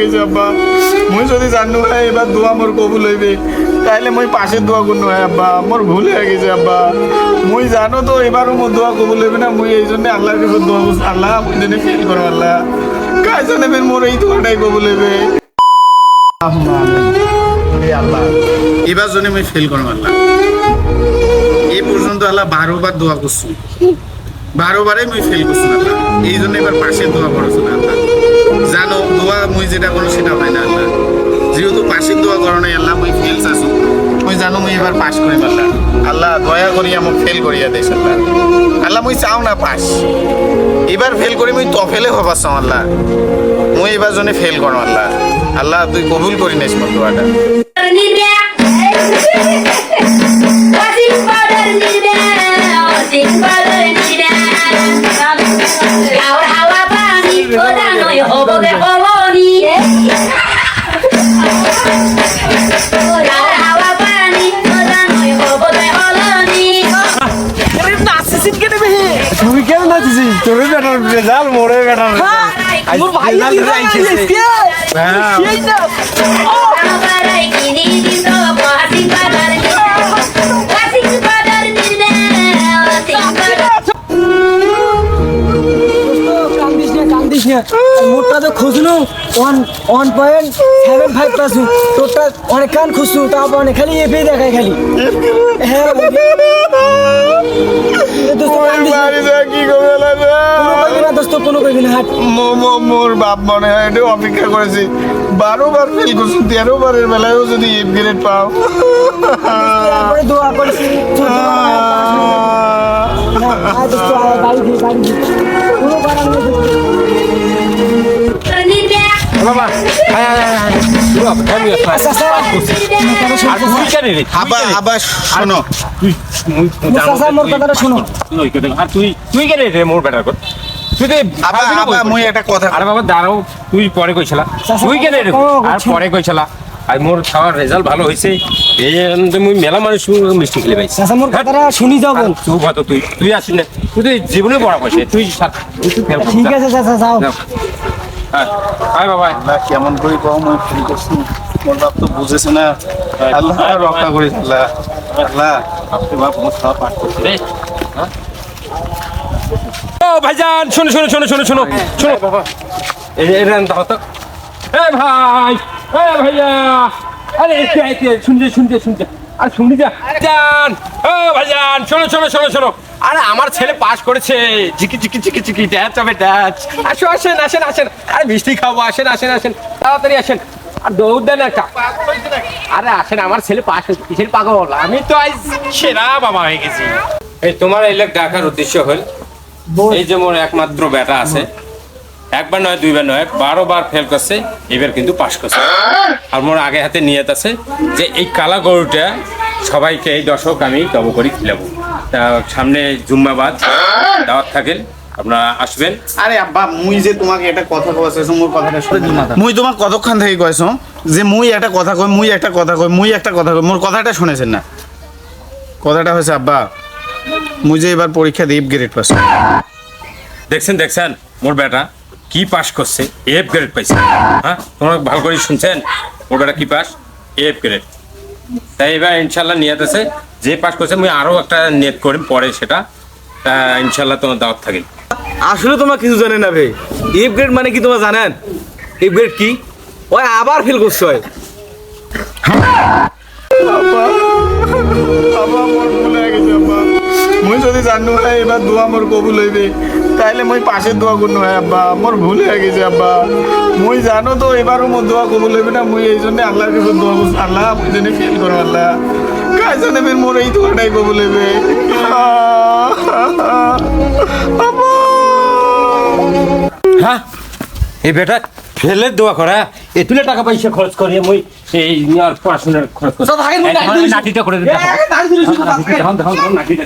গেছে আব্বা। মুই যদি জানো হয় এবার দোয়া মোর কবুল হইবে তাইলে মুই পাশে দোয়া করনো হয় আব্বা। মোর ভুল হয়ে গেছে আব্বা। মুই জানো তো এবারও মোর দোয়া কবুল হইবে না। মুই এই জন্য আল্লাহর কাছে দোয়া করছি, আল্লাহ মুই যেন ফেল করো আল্লাহ। কাজ জানে মোর এই দোয়াটাই কবুল হইবে আল্লাহ। এবার জন্য আমি ফেল করো আল্লাহ। এই পর্যন্ত আল্লাহ 12 বার দোয়া করছি, 12 বারে মুই ফেল করছি আল্লাহ। এই জন্য এবার পাশে দোয়া করছো না আল্লাহ। জানো দোয়া মুই যেটা করো সেটা হয় না আল্লাহ। যেহেতু পাশের দোয়া করো নাই আল্লাহ, মুই ফেল চাইছো। মুই জানো মুই এবার পাস করি আল্লাহ। আল্লাহ দয়া করিয়া মোক ফেল করিয়া দেশ আল্লাহ। আল্লাহ মুই চাও না পাস, এবার ফেল করি মুই তফেলে হবা চাও আল্লাহ। মুই এবার জন্য ফেল করো আল্লাহ। আল্লাহ তুই কবুল করি নিস মোর দোয়াটা। তুমি কেন নাচিছি? তোর বেটার রেজাল্ট মোরে বেটার মোটটা তো খুঁজলু 1.75%, তোরটা অনেক কান খুঁজছু, তারপর অনেক খালি এপে দেখায় খালি। হ্যাঁ কোনো কইবি না হাট। মোর বাপ মনে হয় এটা অপেক্ষা করেছি। 12 বার ফেল করছি, 13 বারের বেলায়ও যদি এফ গ্রেড পাও। দোয়া করছি বাবা আবার শোনো, মোর কথাটা শোনো। তুই কেন রে মোর বেটার কর? তুই তো মুই একটা কথা। আরে বাবা দাঁড়াও, তুই পরে কইছিলা, তুই কেন রে আর পরে কইছিলা। আর মোর খাওয়ার রেজাল্ট ভালো হয়েছে, এই মুই মেলা মানুষ মিষ্টি খেলে পাইছি। মোর কথাটা শুনি যাও বল। তুই কত তুই আসিস না, তুই তো জীবনে বড় পয়সা তুই। ঠিক আছে চাচা যাও। হ্যাঁ বাবা আল্লাহ কেমন করে কম ফেল করছি, মোর বাপ তো বুঝেছে না। আল্লাহ রক্ষা করিস আল্লাহ। আল্লাহ আপনি বাপ মোর খাওয়া পাঠ করছে রে। ও ভাইজান শোনো শোনো শোনো শোনো শোনো শোনো বাবা, এই দাও তো। এ ভাই, এ ভাইয়া, আরে শুনছে শুনছে শুনছে, আর শুনি যা জান। ও ভাইজান শোনো শোনো শোনো শোনো, আরে আমার ছেলে পাস করেছে, চিকি চিকি চিকি চিকি ড্যাচ হবে ড্যাচ। আসো আসেন আসেন আসেন, আরে মিষ্টি খাবো, আসেন আসেন আসেন, তাড়াতাড়ি আসেন। আর দৌড় দেন একটা। আরে আসেন, আমার ছেলে পাস হয়েছে, কিসের পাগল, আমি তো আজ সেরা বাবা হয়ে গেছি। এই তোমার এই লোক দেখার উদ্দেশ্য হল, এই যে মোর একমাত্র বেটা আছে, একবার নয় দুইবার নয় 12 বার ফেল করছে, এবার কিন্তু পাস করছে। আর মোর আগে হাতে নিয়ত আছে যে এই কালা গরুটা সবাইকে এই দর্শক আমি দম করে খিলাবো। তা সামনে জুম্মাবাদ দাওয়াত থাকেন, আপনারা আসবেন। আরে আব্বা মুই যে তোমাকে একটা কথা কইছো, মোর কথাটা শুনে মুই তোমাক কতক্ষণ থেকে কইছো যে মুই একটা কথা কই, মুই একটা কথা কই, মুই একটা কথা কই, মোর কথাটা শুনেছেন না? কথাটা হয়েছে আব্বা, মুই যে এবার পরীক্ষা দিয়ে এফ গ্রেড পাইছি। দেখছেন দেখছেন মোর বেটা কি পাস করছে, এফ গ্রেড পাইছে। হ্যাঁ তোমরা ভালো করে শুনছেন, মোর বেটা কি পাস, এফ গ্রেড। তাই এবার ইনশাল্লাহ নিয়ত আছে, যে পাস করছে মুই আরও একটা নিয়ত করি পরে, সেটা ইনশাল্লাহ তোমার দাওয়াত থাকে। আসলে তোমার কিছু জানে না ভাই, এফ গ্রেড মানে কি তোমরা জানেন? এফ গ্রেড কি? ওই আবার ফেল করছে। মুই যদি জানো হয় এবার দোয়া মোর কবুল হইবে তাইলে মুই পাশে দোয়া করনো হয় আব্বা। মোর ভুল হয়ে গেছে আব্বা। মুই জানো তো এবারও মোর দোয়া কবুল হইবে না। মুই এই জন্য আল্লাহর কাছে দোয়া করছি, আল্লাহ মুই যেন ফেল করো আল্লাহ। কাজ জানে মোর এই দোয়াটাই কবুল হইবে। হ্যাঁ এই বেটা ফেলে দোয়া করা, এতুলে টাকা পয়সা খরচ করিয়ে মুই এই আর পড়াশোনার খরচ করি। নাটিটা করে দিতে নাটিটা